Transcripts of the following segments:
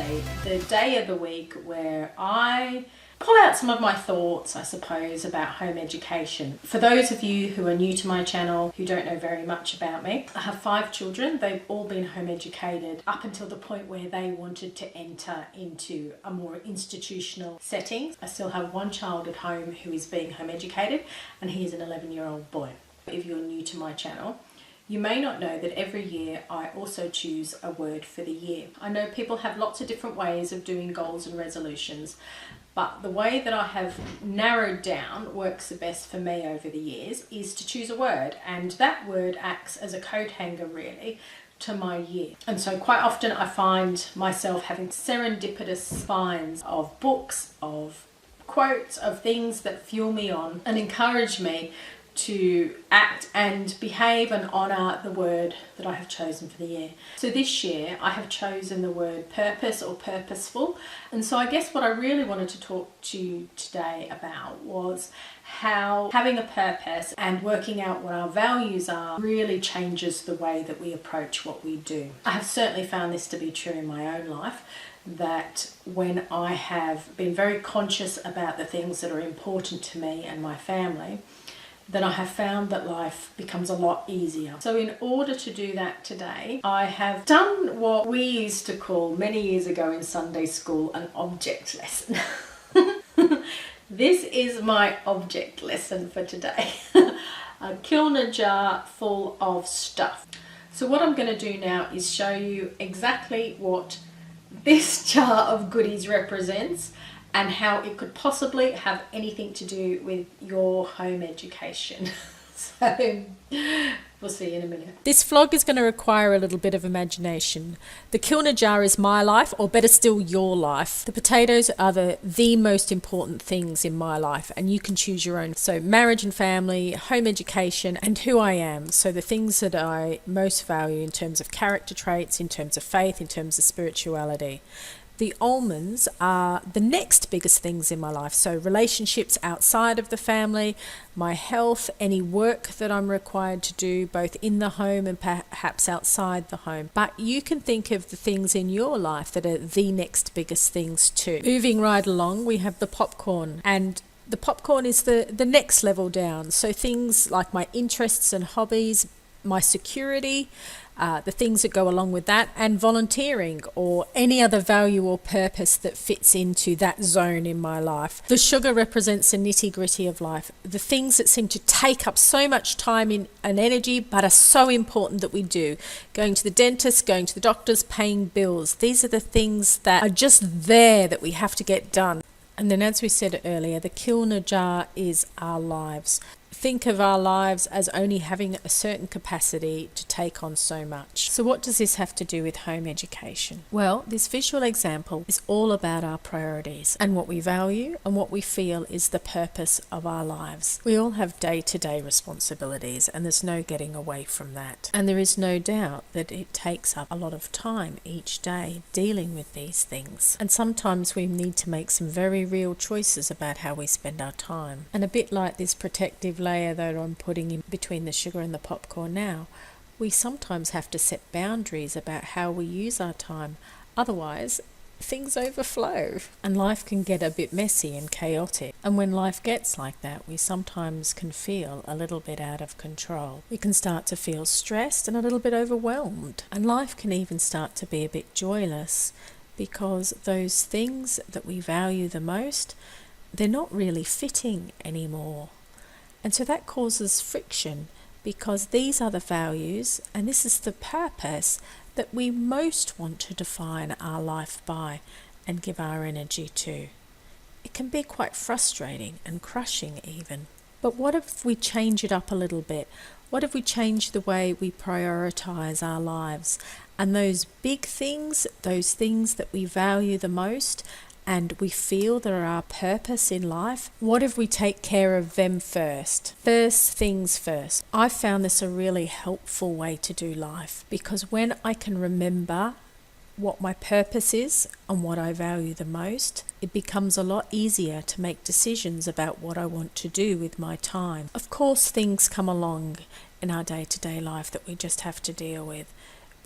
Tuesday, the day of the week where I pull out some of my thoughts, I suppose, about home education. For those of you who are new to my channel, who don't know very much about me, I have 5 children. They've all been home educated up until the point where they wanted to enter into a more institutional setting. I still have 1 child at home who is being home educated, and he is an 11-year-old boy. If you're new to my channel, you may not know that every year I also choose a word for the year. I know people have lots of different ways of doing goals and resolutions, but the way that I have narrowed down works the best for me over the years is to choose a word, and that word acts as a coat hanger really to my year. And so quite often I find myself having serendipitous finds of books, of quotes, of things that fuel me on and encourage me to act and behave and honour the word that I have chosen for the year. So this year I have chosen the word purpose or purposeful. And so I guess what I really wanted to talk to you today about was how having a purpose and working out what our values are really changes the way that we approach what we do. I have certainly found this to be true in my own life, that when I have been very conscious about the things that are important to me and my family, then I have found that life becomes a lot easier. So in order to do that today, I have done what we used to call many years ago in Sunday school an object lesson. This is my object lesson for today. A Kilner jar full of stuff. So what I'm going to do now is show you exactly what this jar of goodies represents and how it could possibly have anything to do with your home education. So we'll see you in a minute. This vlog is going to require a little bit of imagination. The Kilner jar is my life, or better still, your life. The potatoes are the most important things in my life, and you can choose your own. So marriage and family, home education, and who I am. So the things that I most value in terms of character traits, in terms of faith, in terms of spirituality. The almonds are the next biggest things in my life. So relationships outside of the family, my health, any work that I'm required to do, both in the home and perhaps outside the home. But you can think of the things in your life that are the next biggest things too. Moving right along, we have the popcorn, and the popcorn is the next level down. So things like my interests and hobbies, my security, the things that go along with that, and volunteering or any other value or purpose that fits into that zone in my life. The sugar represents the nitty-gritty of life, the things that seem to take up so much time and energy but are so important that we do. Going to the dentist, going to the doctors, paying bills. These are the things that are just there that we have to get done. And then, as we said earlier, the Kilner jar is our lives. Think of our lives as only having a certain capacity to take on so much. So what does this have to do with home education? Well, this visual example is all about our priorities and what we value and what we feel is the purpose of our lives. We all have day-to-day responsibilities, and there's no getting away from that. And there is no doubt that it takes up a lot of time each day dealing with these things. And sometimes we need to make some very real choices about how we spend our time. And a bit like this protective layer that I'm putting in between the sugar and the popcorn now, we sometimes have to set boundaries about how we use our time. Otherwise, things overflow and life can get a bit messy and chaotic. And when life gets like that, we sometimes can feel a little bit out of control. We can start to feel stressed and a little bit overwhelmed. And life can even start to be a bit joyless because those things that we value the most, they're not really fitting anymore. And so that causes friction because these are the values and this is the purpose that we most want to define our life by and give our energy to. It can be quite frustrating and crushing even. But what if we change it up a little bit? What if we change the way we prioritize our lives? And those big things, those things that we value the most, and we feel that are our purpose in life, what if we take care of them first? First things first. I found this a really helpful way to do life because when I can remember what my purpose is and what I value the most, it becomes a lot easier to make decisions about what I want to do with my time. Of course, things come along in our day-to-day life that we just have to deal with.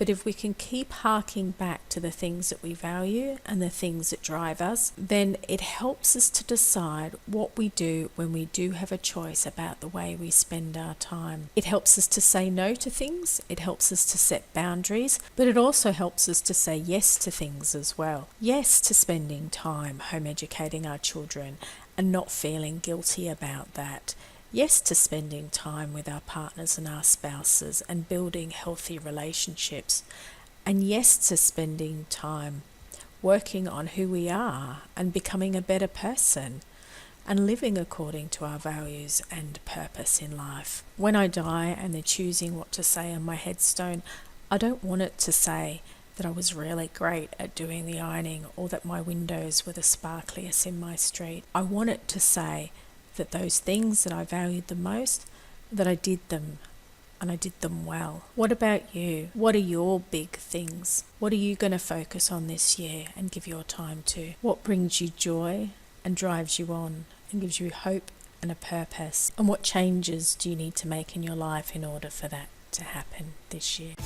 But if we can keep harking back to the things that we value and the things that drive us, then it helps us to decide what we do when we do have a choice about the way we spend our time. It helps us to say no to things, it helps us to set boundaries, but it also helps us to say yes to things as well. Yes to spending time home educating our children and not feeling guilty about that. Yes to spending time with our partners and our spouses and building healthy relationships. And yes to spending time working on who we are and becoming a better person and living according to our values and purpose in life. When I die and they're choosing what to say on my headstone, I don't want it to say that I was really great at doing the ironing or that my windows were the sparkliest in my street. I want it to say that those things that I valued the most, that I did them and I did them well. What about you? What are your big things? What are you going to focus on this year and give your time to? What brings you joy and drives you on and gives you hope and a purpose? And what changes do you need to make in your life in order for that to happen this year?